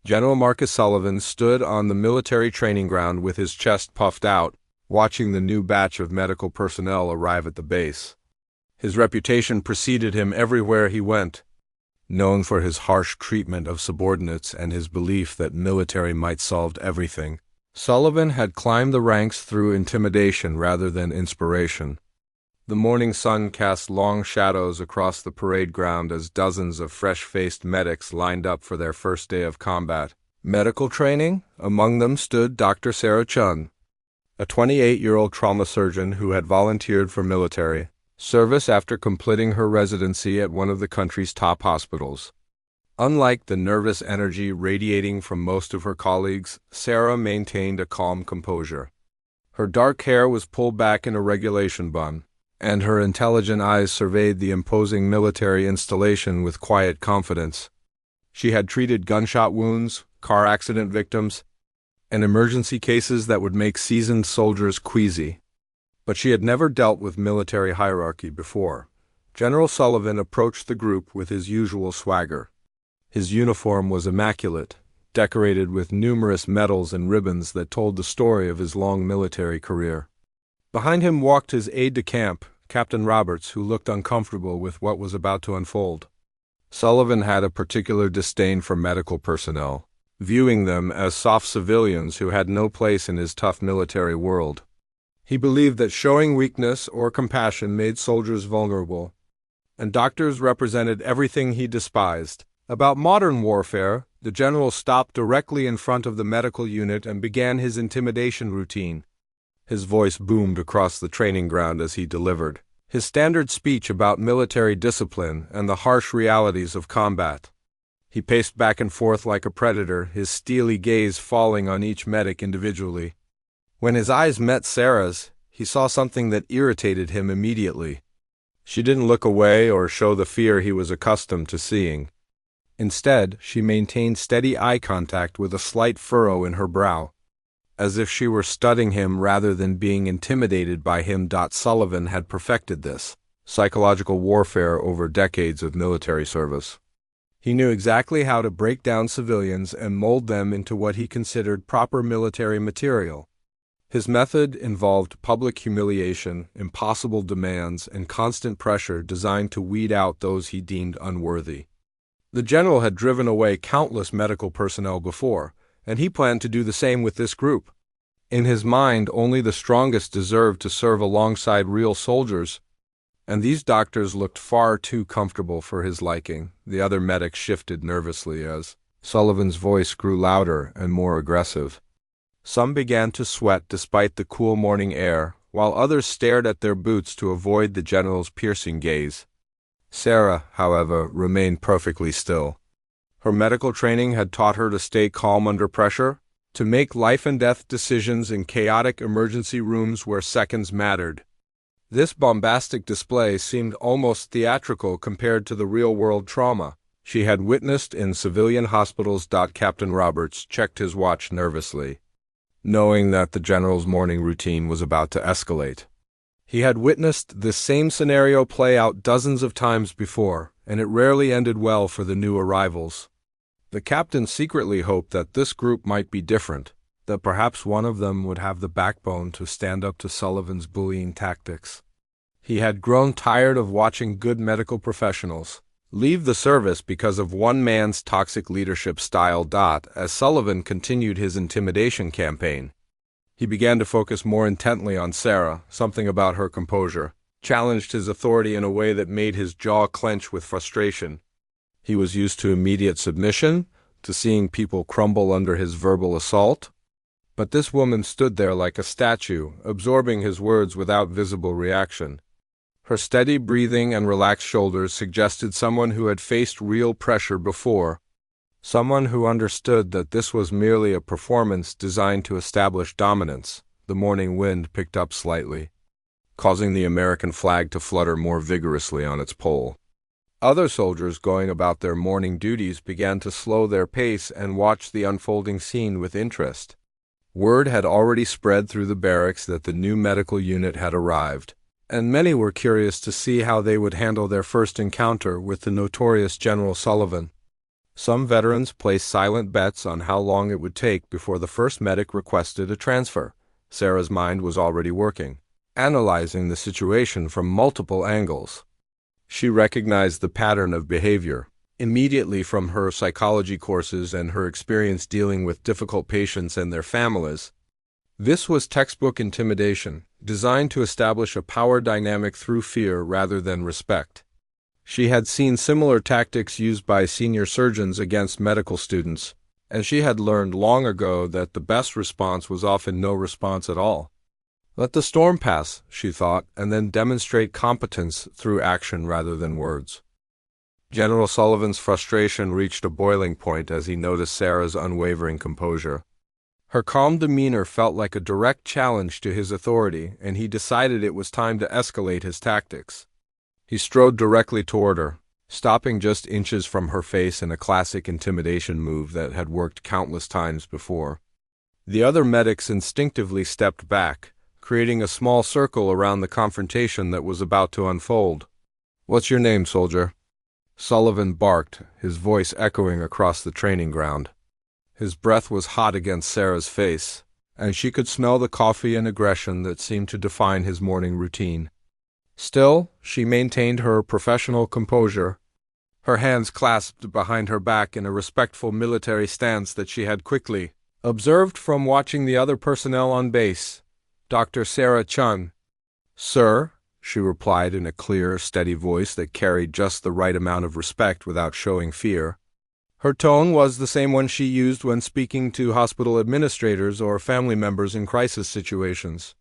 General Marcus Sullivan stood on the military training ground with his chest puffed out, watching the new batch of medical personnel arrive at the base. His reputation preceded him everywhere he went. Known for his harsh treatment of subordinates and his belief that military might solve everything, Sullivan had climbed the ranks through intimidation rather than inspiration. The morning sun cast long shadows across the parade ground as dozens of fresh-faced medics lined up for their first day of combat. Medical training? Among them stood Dr. Sarah Chun, a 28-year-old trauma surgeon who had volunteered for military service after completing her residency at one of the country's top hospitals. Unlike the nervous energy radiating from most of her colleagues, Sarah maintained a calm composure. Her dark hair was pulled back in a regulation bun, and her intelligent eyes surveyed the imposing military installation with quiet confidence. She had treated gunshot wounds, car accident victims, and emergency cases that would make seasoned soldiers queasy. But she had never dealt with military hierarchy before. General Sullivan approached the group with his usual swagger. His uniform was immaculate, decorated with numerous medals and ribbons that told the story of his long military career. Behind him walked his aide-de-camp, Captain Roberts, who looked uncomfortable with what was about to unfold. Sullivan had a particular disdain for medical personnel, viewing them as soft civilians who had no place in his tough military world. He believed that showing weakness or compassion made soldiers vulnerable, and doctors represented everything he despised. About modern warfare, the general stopped directly in front of the medical unit and began his intimidation routine. His voice boomed across the training ground as he delivered his standard speech about military discipline and the harsh realities of combat. He paced back and forth like a predator, his steely gaze falling on each medic individually. When his eyes met Sarah's, he saw something that irritated him immediately. She didn't look away or show the fear he was accustomed to seeing. Instead, she maintained steady eye contact with a slight furrow in her brow, as if she were studying him rather than being intimidated by him. Sullivan had perfected this psychological warfare over decades of military service. He knew exactly how to break down civilians and mold them into what he considered proper military material. His method involved public humiliation, impossible demands, and constant pressure designed to weed out those he deemed unworthy. The general had driven away countless medical personnel before, and he planned to do the same with this group. In his mind, only the strongest deserved to serve alongside real soldiers, and these doctors looked far too comfortable for his liking. The other medics shifted nervously as Sullivan's voice grew louder and more aggressive. Some began to sweat despite the cool morning air, while others stared at their boots to avoid the general's piercing gaze. Sarah, however, remained perfectly still. Her medical training had taught her to stay calm under pressure, to make life-and-death decisions in chaotic emergency rooms where seconds mattered. This bombastic display seemed almost theatrical compared to the real-world trauma she had witnessed in civilian hospitals. Captain Roberts checked his watch nervously, knowing that the general's morning routine was about to escalate. He had witnessed this same scenario play out dozens of times before, and it rarely ended well for the new arrivals. The captain secretly hoped that this group might be different, that perhaps one of them would have the backbone to stand up to Sullivan's bullying tactics. He had grown tired of watching good medical professionals leave the service because of one man's toxic leadership style. As Sullivan continued his intimidation campaign, he began to focus more intently on Sarah. Something about her composure challenged his authority in a way that made his jaw clench with frustration. He was used to immediate submission, to seeing people crumble under his verbal assault. But this woman stood there like a statue, absorbing his words without visible reaction. Her steady breathing and relaxed shoulders suggested someone who had faced real pressure before, someone who understood that this was merely a performance designed to establish dominance. The morning wind picked up slightly, causing the American flag to flutter more vigorously on its pole. Other soldiers going about their morning duties began to slow their pace and watch the unfolding scene with interest. Word had already spread through the barracks that the new medical unit had arrived, and many were curious to see how they would handle their first encounter with the notorious General Sullivan. Some veterans placed silent bets on how long it would take before the first medic requested a transfer. Sarah's mind was already working, analyzing the situation from multiple angles. She recognized the pattern of behavior immediately from her psychology courses and her experience dealing with difficult patients and their families. This was textbook intimidation, designed to establish a power dynamic through fear rather than respect. She had seen similar tactics used by senior surgeons against medical students, and she had learned long ago that the best response was often no response at all. Let the storm pass, she thought, and then demonstrate competence through action rather than words. General Sullivan's frustration reached a boiling point as he noticed Sarah's unwavering composure. Her calm demeanor felt like a direct challenge to his authority, and he decided it was time to escalate his tactics. He strode directly toward her, stopping just inches from her face in a classic intimidation move that had worked countless times before. The other medics instinctively stepped back, creating a small circle around the confrontation that was about to unfold. "What's your name, soldier?" Sullivan barked, his voice echoing across the training ground. His breath was hot against Sarah's face, and she could smell the coffee and aggression that seemed to define his morning routine. Still, she maintained her professional composure, her hands clasped behind her back in a respectful military stance that she had quickly observed from watching the other personnel on base. "Dr. Sarah Chun." "Sir," she replied in a clear, steady voice that carried just the right amount of respect without showing fear. Her tone was the same one she used when speaking to hospital administrators or family members in crisis situations.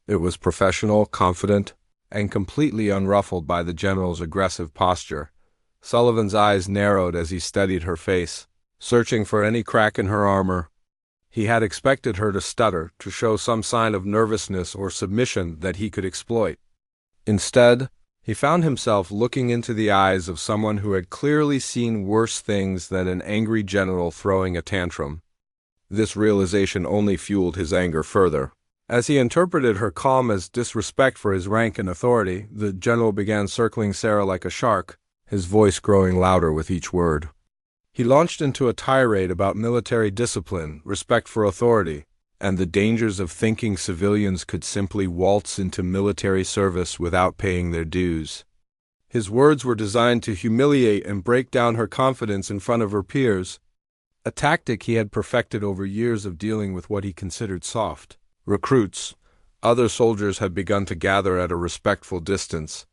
It was professional, confident, and completely unruffled by the general's aggressive posture. Sullivan's eyes narrowed as he studied her face, searching for any crack in her armor. He had expected her to stutter, to show some sign of nervousness or submission that he could exploit. Instead, he found himself looking into the eyes of someone who had clearly seen worse things than an angry general throwing a tantrum. This realization only fueled his anger further. As he interpreted her calm as disrespect for his rank and authority, the general began circling Sarah like a shark, his voice growing louder with each word. He launched into a tirade about military discipline, respect for authority, and the dangers of thinking civilians could simply waltz into military service without paying their dues. His words were designed to humiliate and break down her confidence in front of her peers, a tactic he had perfected over years of dealing with what he considered soft recruits. Other soldiers had begun to gather at a respectful distance,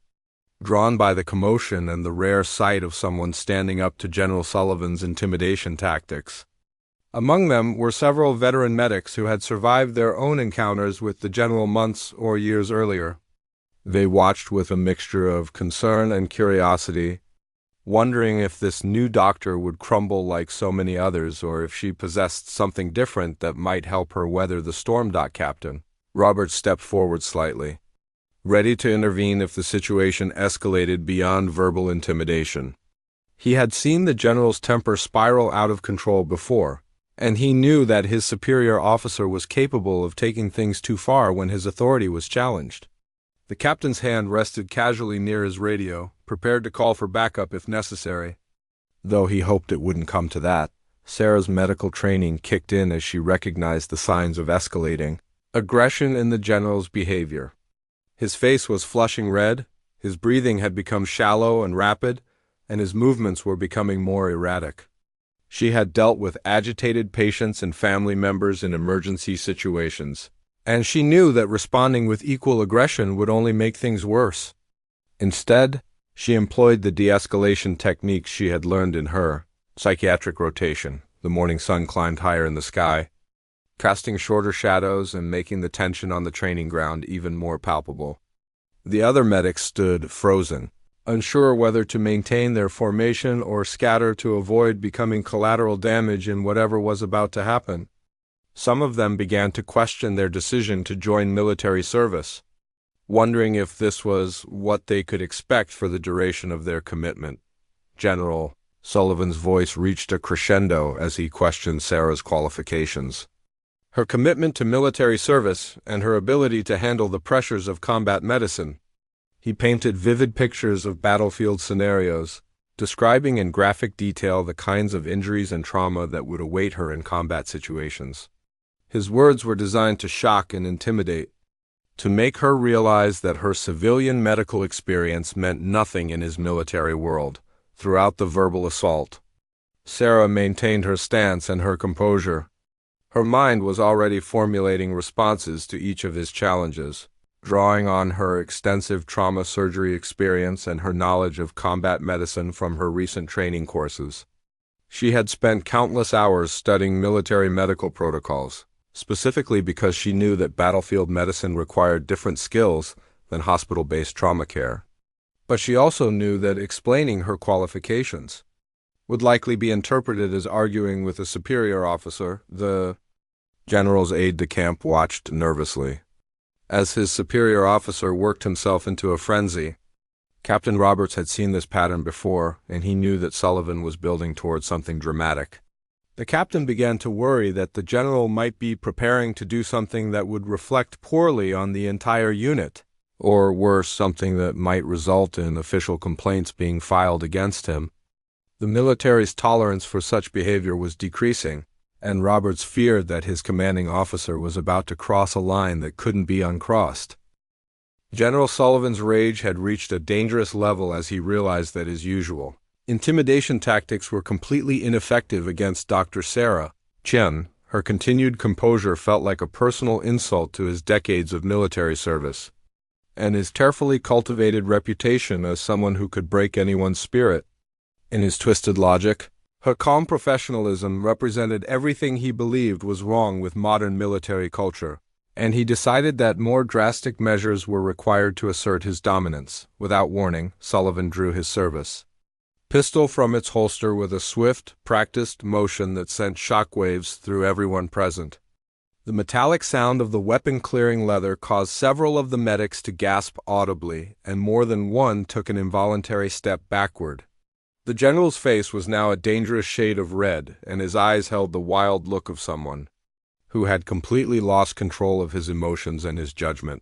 drawn by the commotion and the rare sight of someone standing up to General Sullivan's intimidation tactics. Among them were several veteran medics who had survived their own encounters with the general months or years earlier. They watched with a mixture of concern and curiosity, wondering if this new doctor would crumble like so many others or if she possessed something different that might help her weather the storm. Captain Robert stepped forward slightly, ready to intervene if the situation escalated beyond verbal intimidation. He had seen the general's temper spiral out of control before, and he knew that his superior officer was capable of taking things too far when his authority was challenged. The captain's hand rested casually near his radio, prepared to call for backup if necessary. Though he hoped it wouldn't come to that, Sarah's medical training kicked in as she recognized the signs of escalating aggression in the general's behavior. His face was flushing red, his breathing had become shallow and rapid, and his movements were becoming more erratic. She had dealt with agitated patients and family members in emergency situations, and she knew that responding with equal aggression would only make things worse. Instead, she employed the de-escalation techniques she had learned in her psychiatric rotation. The morning sun climbed higher in the sky, casting shorter shadows and making the tension on the training ground even more palpable. The other medics stood frozen, unsure whether to maintain their formation or scatter to avoid becoming collateral damage in whatever was about to happen. Some of them began to question their decision to join military service, wondering if this was what they could expect for the duration of their commitment. General Sullivan's voice reached a crescendo as he questioned Sarah's qualifications. Her commitment to military service and her ability to handle the pressures of combat medicine. He painted vivid pictures of battlefield scenarios, describing in graphic detail the kinds of injuries and trauma that would await her in combat situations. His words were designed to shock and intimidate, to make her realize that her civilian medical experience meant nothing in his military world. Throughout the verbal assault, Sarah maintained her stance and her composure. Her mind was already formulating responses to each of his challenges, drawing on her extensive trauma surgery experience and her knowledge of combat medicine from her recent training courses. She had spent countless hours studying military medical protocols, specifically because she knew that battlefield medicine required different skills than hospital-based trauma care. But she also knew that explaining her qualifications would likely be interpreted as arguing with a superior officer. The general's aide-de-camp watched nervously as his superior officer worked himself into a frenzy. Captain Roberts had seen this pattern before, and he knew that Sullivan was building towards something dramatic. The captain began to worry that the general might be preparing to do something that would reflect poorly on the entire unit, or worse, something that might result in official complaints being filed against him. The military's tolerance for such behavior was decreasing, and Roberts feared that his commanding officer was about to cross a line that couldn't be uncrossed. General Sullivan's rage had reached a dangerous level as he realized that his usual intimidation tactics were completely ineffective against Dr. Sarah Chen. Her continued composure felt like a personal insult to his decades of military service and his carefully cultivated reputation as someone who could break anyone's spirit. In his twisted logic, her calm professionalism represented everything he believed was wrong with modern military culture, and he decided that more drastic measures were required to assert his dominance. Without warning, Sullivan drew his service pistol from its holster with a swift, practiced motion that sent shockwaves through everyone present. The metallic sound of the weapon clearing leather caused several of the medics to gasp audibly, and more than one took an involuntary step backward. The general's face was now a dangerous shade of red, and his eyes held the wild look of someone who had completely lost control of his emotions and his judgment.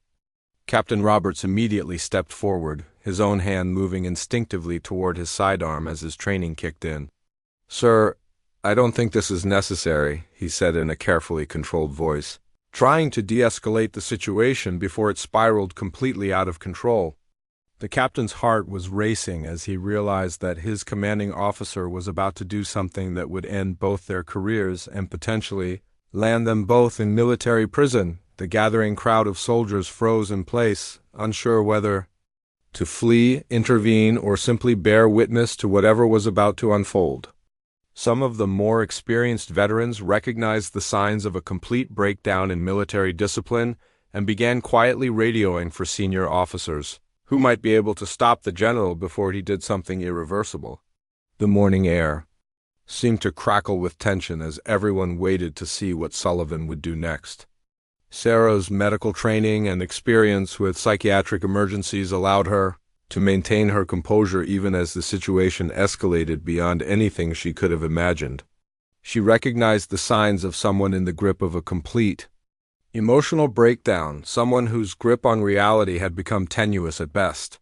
Captain Roberts immediately stepped forward, his own hand moving instinctively toward his sidearm as his training kicked in. "Sir, I don't think this is necessary," he said in a carefully controlled voice, trying to de-escalate the situation before it spiraled completely out of control. The captain's heart was racing as he realized that his commanding officer was about to do something that would end both their careers and potentially land them both in military prison. The gathering crowd of soldiers froze in place, unsure whether to flee, intervene, or simply bear witness to whatever was about to unfold. Some of the more experienced veterans recognized the signs of a complete breakdown in military discipline and began quietly radioing for senior officers who might be able to stop the general before he did something irreversible. The morning air seemed to crackle with tension as everyone waited to see what Sullivan would do next. Sarah's medical training and experience with psychiatric emergencies allowed her to maintain her composure even as the situation escalated beyond anything she could have imagined. She recognized the signs of someone in the grip of a complete emotional breakdown, someone whose grip on reality had become tenuous at best.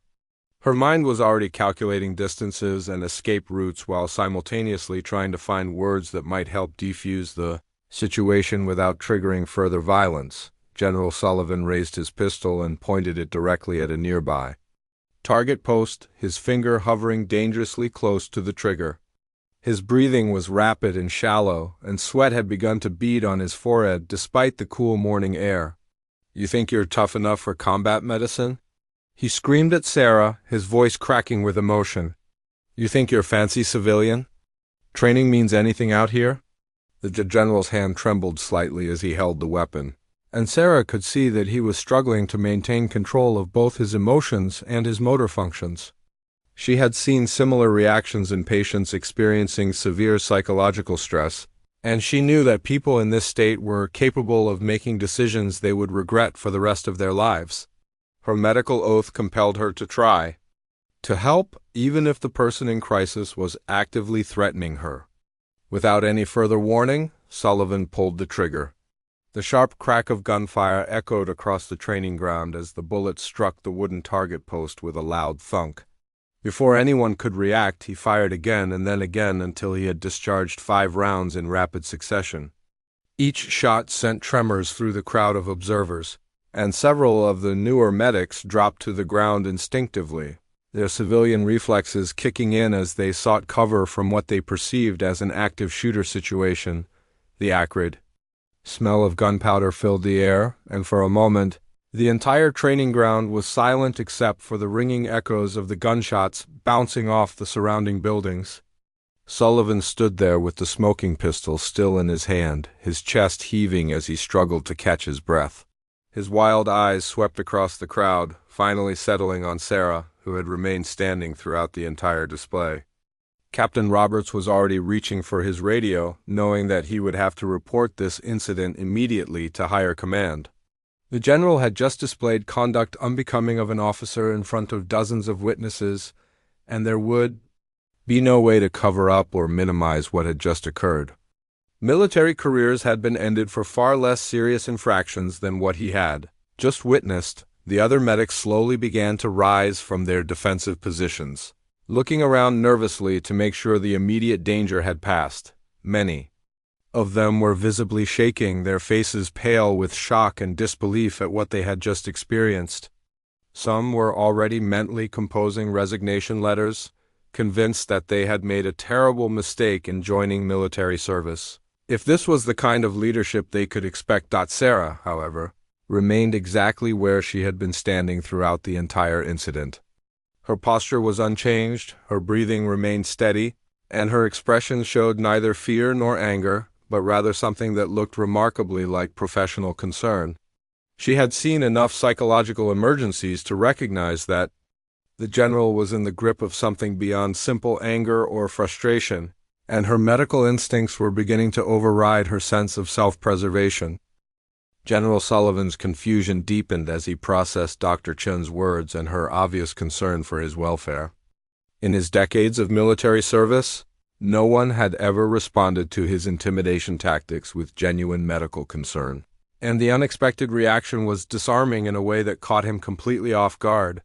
Her mind was already calculating distances and escape routes while simultaneously trying to find words that might help defuse the situation without triggering further violence. General Sullivan raised his pistol and pointed it directly at a nearby target post, his finger hovering dangerously close to the trigger. His breathing was rapid and shallow, and sweat had begun to bead on his forehead despite the cool morning air. "You think you're tough enough for combat medicine?" he screamed at Sarah, his voice cracking with emotion. "You think you're fancy civilian? Training means anything out here?" The general's hand trembled slightly as he held the weapon, and Sarah could see that he was struggling to maintain control of both his emotions and his motor functions. She had seen similar reactions in patients experiencing severe psychological stress, and she knew that people in this state were capable of making decisions they would regret for the rest of their lives. Her medical oath compelled her to try to help, even if the person in crisis was actively threatening her. Without any further warning, Sullivan pulled the trigger. The sharp crack of gunfire echoed across the training ground as the bullet struck the wooden target post with a loud thunk. Before anyone could react, he fired again and then again until he had discharged 5 rounds in rapid succession. Each shot sent tremors through the crowd of observers, and several of the newer medics dropped to the ground instinctively, their civilian reflexes kicking in as they sought cover from what they perceived as an active shooter situation. The acrid smell of gunpowder filled the air, and for a moment, the entire training ground was silent except for the ringing echoes of the gunshots bouncing off the surrounding buildings. Sullivan stood there with the smoking pistol still in his hand, his chest heaving as he struggled to catch his breath. His wild eyes swept across the crowd, finally settling on Sarah, who had remained standing throughout the entire display. Captain Roberts was already reaching for his radio, knowing that he would have to report this incident immediately to higher command. The general had just displayed conduct unbecoming of an officer in front of dozens of witnesses, and there would be no way to cover up or minimize what had just occurred. Military careers had been ended for far less serious infractions than what he had just witnessed. The other medics slowly began to rise from their defensive positions, looking around nervously to make sure the immediate danger had passed. Many of them were visibly shaking, their faces pale with shock and disbelief at what they had just experienced. Some were already mentally composing resignation letters, convinced that they had made a terrible mistake in joining military service. If this was the kind of leadership they could expect, Sarah, however, remained exactly where she had been standing throughout the entire incident. Her posture was unchanged, her breathing remained steady, and her expression showed neither fear nor anger, but rather something that looked remarkably like professional concern. She had seen enough psychological emergencies to recognize that the general was in the grip of something beyond simple anger or frustration, and her medical instincts were beginning to override her sense of self-preservation. General Sullivan's confusion deepened as he processed Dr. Chun's words and her obvious concern for his welfare. In his decades of military service, no one had ever responded to his intimidation tactics with genuine medical concern, and the unexpected reaction was disarming in a way that caught him completely off guard.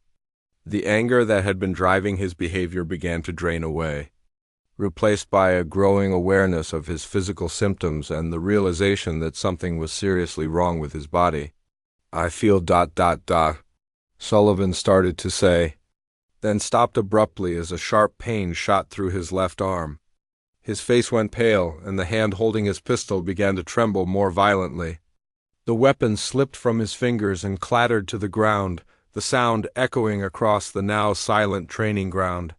The anger that had been driving his behavior began to drain away, replaced by a growing awareness of his physical symptoms and the realization that something was seriously wrong with his body. "I feel ... Sullivan started to say, then stopped abruptly as a sharp pain shot through his left arm. His face went pale, and the hand holding his pistol began to tremble more violently. The weapon slipped from his fingers and clattered to the ground, the sound echoing across the now silent training ground.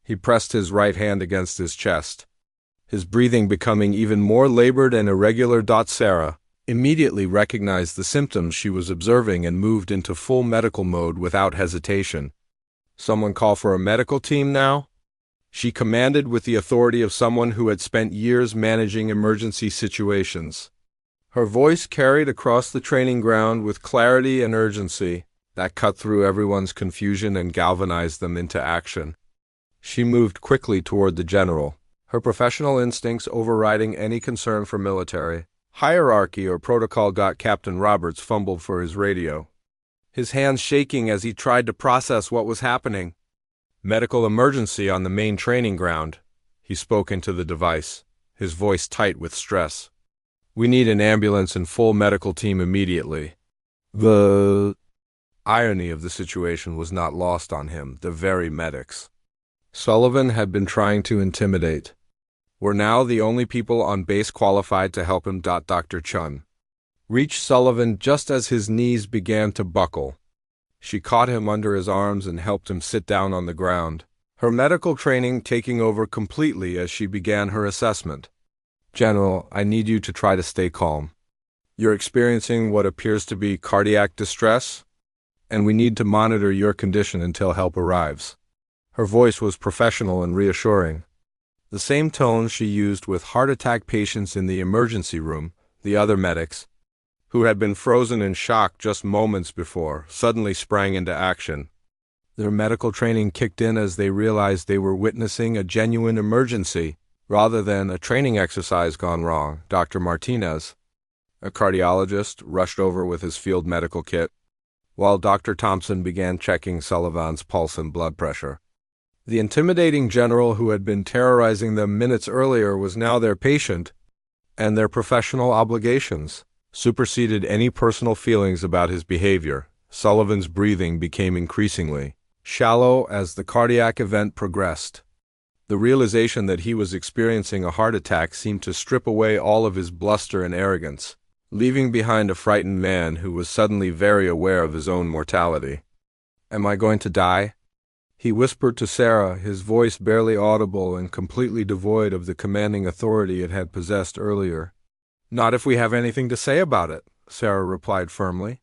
He pressed his right hand against his chest, his breathing becoming even more labored and irregular. Sarah immediately recognized the symptoms she was observing and moved into full medical mode without hesitation. "Someone call for a medical team now?" she commanded with the authority of someone who had spent years managing emergency situations. Her voice carried across the training ground with clarity and urgency that cut through everyone's confusion and galvanized them into action. She moved quickly toward the general, her professional instincts overriding any concern for military hierarchy or protocol. Captain Roberts fumbled for his radio, his hands shaking as he tried to process what was happening. "Medical emergency on the main training ground," he spoke into the device, his voice tight with stress. "We need an ambulance and full medical team immediately." The irony of the situation was not lost on him. The very medics Sullivan had been trying to intimidate were now the only people on base qualified to help him. Dr. Chun reached Sullivan just as his knees began to buckle. She caught him under his arms and helped him sit down on the ground, her medical training taking over completely as she began her assessment. "General, I need you to try to stay calm. You're experiencing what appears to be cardiac distress, and we need to monitor your condition until help arrives." Her voice was professional and reassuring, the same tone she used with heart attack patients in the emergency room. The other medics, who had been frozen in shock just moments before, suddenly sprang into action. Their medical training kicked in as they realized they were witnessing a genuine emergency rather than a training exercise gone wrong. Dr. Martinez, a cardiologist, rushed over with his field medical kit, while Dr. Thompson began checking Sullivan's pulse and blood pressure. The intimidating general who had been terrorizing them minutes earlier was now their patient, and their professional obligations superseded any personal feelings about his behavior. Sullivan's breathing became increasingly shallow as the cardiac event progressed. The realization that he was experiencing a heart attack seemed to strip away all of his bluster and arrogance, leaving behind a frightened man who was suddenly very aware of his own mortality. "Am I going to die?" he whispered to Sarah, his voice barely audible and completely devoid of the commanding authority it had possessed earlier. "Not if we have anything to say about it," Sarah replied firmly,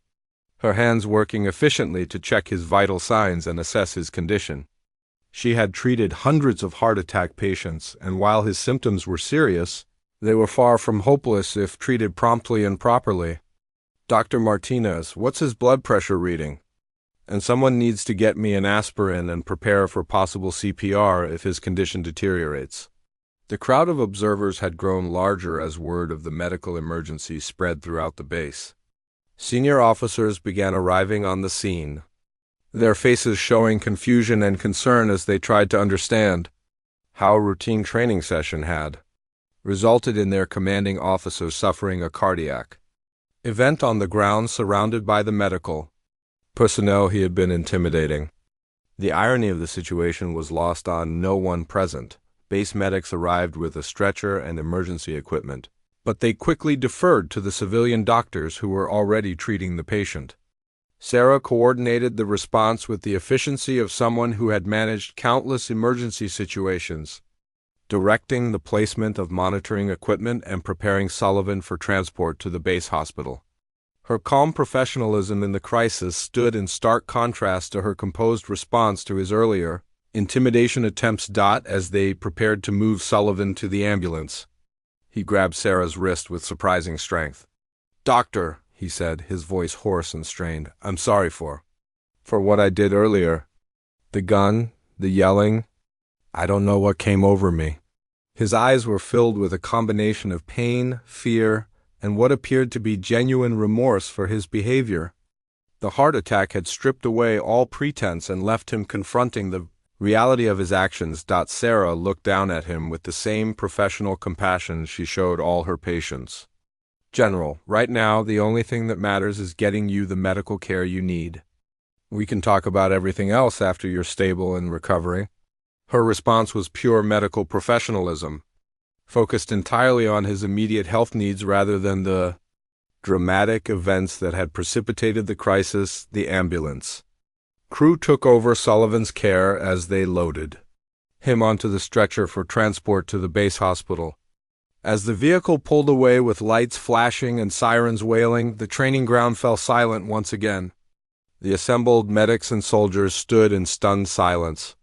her hands working efficiently to check his vital signs and assess his condition. She had treated hundreds of heart attack patients, and while his symptoms were serious, they were far from hopeless if treated promptly and properly. "Dr. Martinez, what's his blood pressure reading? And someone needs to get me an aspirin and prepare for possible CPR if his condition deteriorates." The crowd of observers had grown larger as word of the medical emergency spread throughout the base. Senior officers began arriving on the scene, their faces showing confusion and concern as they tried to understand how a routine training session had resulted in their commanding officer suffering a cardiac event on the ground surrounded by the medical personnel he had been intimidating. The irony of the situation was lost on no one present. Base medics arrived with a stretcher and emergency equipment, but they quickly deferred to the civilian doctors who were already treating the patient. Sarah coordinated the response with the efficiency of someone who had managed countless emergency situations, directing the placement of monitoring equipment and preparing Sullivan for transport to the base hospital. Her calm professionalism in the crisis stood in stark contrast to her composed response to his earlier intimidation attempts. As they prepared to move Sullivan to the ambulance, he grabbed Sarah's wrist with surprising strength. "Doctor," he said, his voice hoarse and strained, "I'm sorry for what I did earlier. The gun, the yelling, I don't know what came over me." His eyes were filled with a combination of pain, fear, and what appeared to be genuine remorse for his behavior. The heart attack had stripped away all pretense and left him confronting the reality of his actions. Sarah looked down at him with the same professional compassion she showed all her patients. "General, right now the only thing that matters is getting you the medical care you need. We can talk about everything else after you're stable and recovering." Her response was pure medical professionalism, focused entirely on his immediate health needs rather than the dramatic events that had precipitated the crisis. The ambulance crew took over Sullivan's care as they loaded him onto the stretcher for transport to the base hospital. As the vehicle pulled away with lights flashing and sirens wailing, the training ground fell silent once again. The assembled medics and soldiers stood in stunned silence,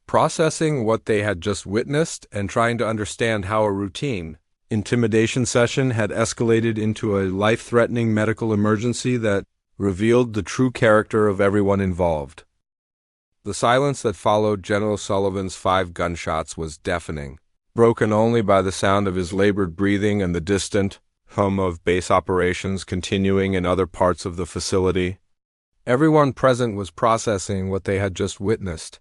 processing what they had just witnessed and trying to understand how a routine intimidation session had escalated into a life-threatening medical emergency that revealed the true character of everyone involved. The silence that followed General Sullivan's 5 gunshots was deafening, broken only by the sound of his labored breathing and the distant hum of base operations continuing in other parts of the facility. Everyone present was processing what they had just witnessed,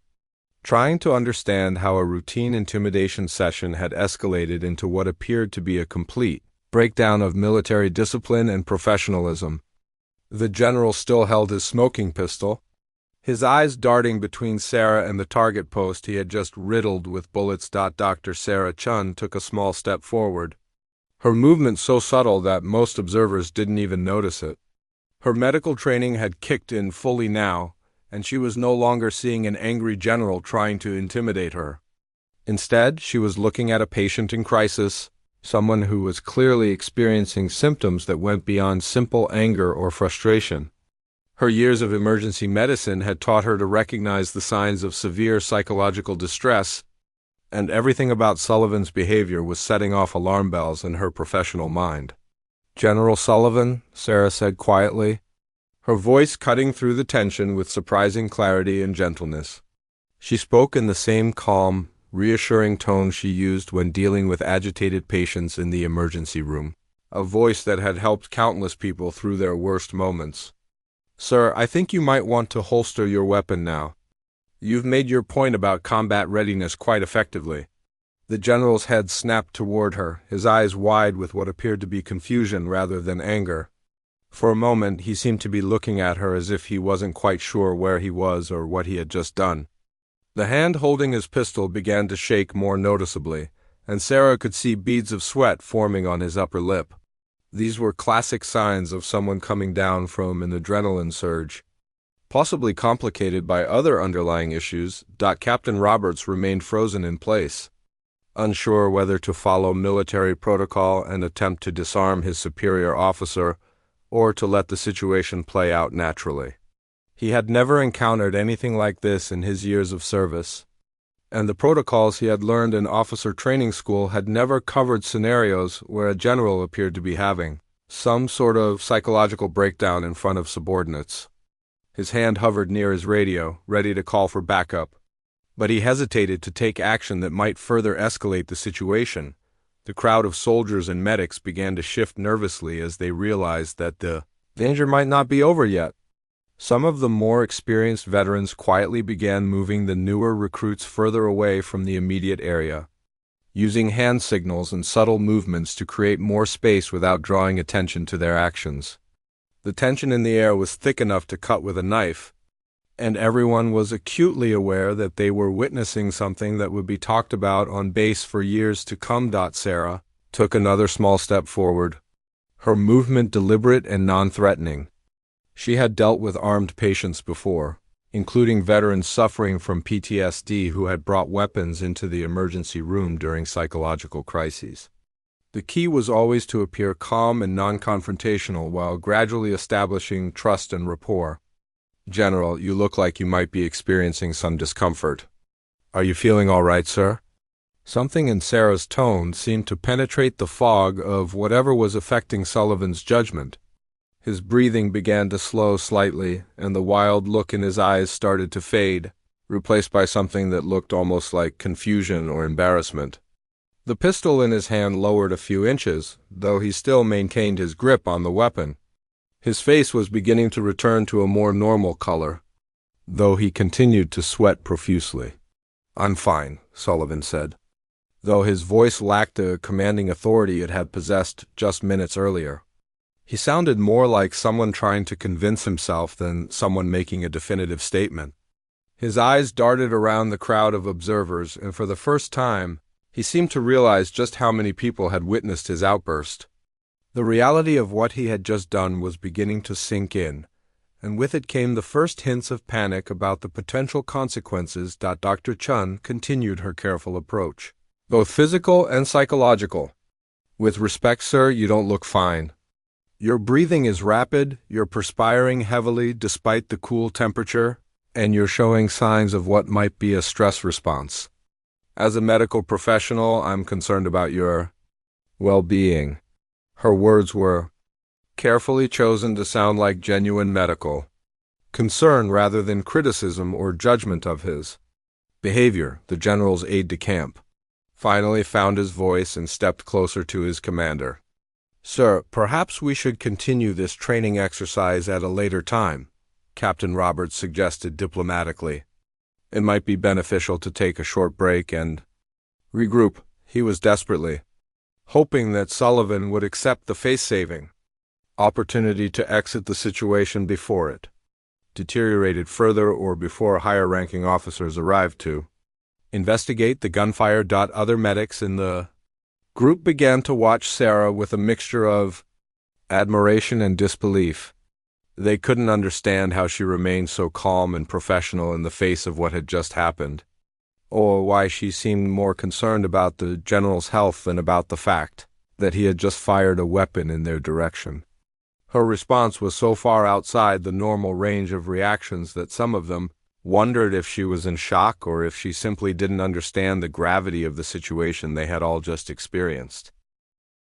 trying to understand how a routine intimidation session had escalated into what appeared to be a complete breakdown of military discipline and professionalism. The general still held his smoking pistol, his eyes darting between Sarah and the target post he had just riddled with bullets. Dr. Sarah Chun took a small step forward, her movement so subtle that most observers didn't even notice it. Her medical training had kicked in fully now, and she was no longer seeing an angry general trying to intimidate her. Instead, she was looking at a patient in crisis, someone who was clearly experiencing symptoms that went beyond simple anger or frustration. Her years of emergency medicine had taught her to recognize the signs of severe psychological distress, and everything about Sullivan's behavior was setting off alarm bells in her professional mind. "General Sullivan," Sarah said quietly, her voice cutting through the tension with surprising clarity and gentleness. She spoke in the same calm, reassuring tone she used when dealing with agitated patients in the emergency room, a voice that had helped countless people through their worst moments. "Sir, I think you might want to holster your weapon now. You've made your point about combat readiness quite effectively. The general's head snapped toward her, his eyes wide with what appeared to be confusion rather than anger. For a moment, he seemed to be looking at her as if he wasn't quite sure where he was or what he had just done. The hand holding his pistol began to shake more noticeably, and Sarah could see beads of sweat forming on his upper lip. These were classic signs of someone coming down from an adrenaline surge. Possibly complicated by other underlying issues, Captain Roberts remained frozen in place, unsure whether to follow military protocol and attempt to disarm his superior officer or to let the situation play out naturally. He had never encountered anything like this in his years of service, and the protocols he had learned in officer training school had never covered scenarios where a general appeared to be having some sort of psychological breakdown in front of subordinates. His hand hovered near his radio, ready to call for backup, but he hesitated to take action that might further escalate the situation. The crowd of soldiers and medics began to shift nervously as they realized that the danger might not be over yet. Some of the more experienced veterans quietly began moving the newer recruits further away from the immediate area, using hand signals and subtle movements to create more space without drawing attention to their actions. The tension in the air was thick enough to cut with a knife, and everyone was acutely aware that they were witnessing something that would be talked about on base for years to come. Sarah took another small step forward, her movement deliberate and non-threatening. She had dealt with armed patients before, including veterans suffering from PTSD who had brought weapons into the emergency room during psychological crises. The key was always to appear calm and non-confrontational while gradually establishing trust and rapport. "General, you look like you might be experiencing some discomfort. Are you feeling all right, sir?" Something in Sarah's tone seemed to penetrate the fog of whatever was affecting Sullivan's judgment. His breathing began to slow slightly, and the wild look in his eyes started to fade, replaced by something that looked almost like confusion or embarrassment. The pistol in his hand lowered a few inches, though he still maintained his grip on the weapon. His face was beginning to return to a more normal color, though he continued to sweat profusely. "I'm fine," Sullivan said, though his voice lacked the commanding authority it had possessed just minutes earlier. He sounded more like someone trying to convince himself than someone making a definitive statement. His eyes darted around the crowd of observers, and for the first time, he seemed to realize just how many people had witnessed his outburst. The reality of what he had just done was beginning to sink in, and with it came the first hints of panic about the potential consequences. Dr. Chun continued her careful approach, both physical and psychological. "With respect, sir, you don't look fine. Your breathing is rapid, you're perspiring heavily despite the cool temperature, and you're showing signs of what might be a stress response. As a medical professional, I'm concerned about your well-being." Her words were carefully chosen to sound like genuine medical concern rather than criticism or judgment of his behavior. The general's aide-de-camp finally found his voice and stepped closer to his commander. "Sir, perhaps we should continue this training exercise at a later time," Captain Roberts suggested diplomatically. "It might be beneficial to take a short break and regroup." He was desperately hoping that Sullivan would accept the face-saving opportunity to exit the situation before it deteriorated further or before higher-ranking officers arrived to investigate the gunfire. Other medics in the group began to watch Sarah with a mixture of admiration and disbelief. They couldn't understand how she remained so calm and professional in the face of what had just happened, or why she seemed more concerned about the general's health than about the fact that he had just fired a weapon in their direction. Her response was so far outside the normal range of reactions that some of them wondered if she was in shock or if she simply didn't understand the gravity of the situation they had all just experienced.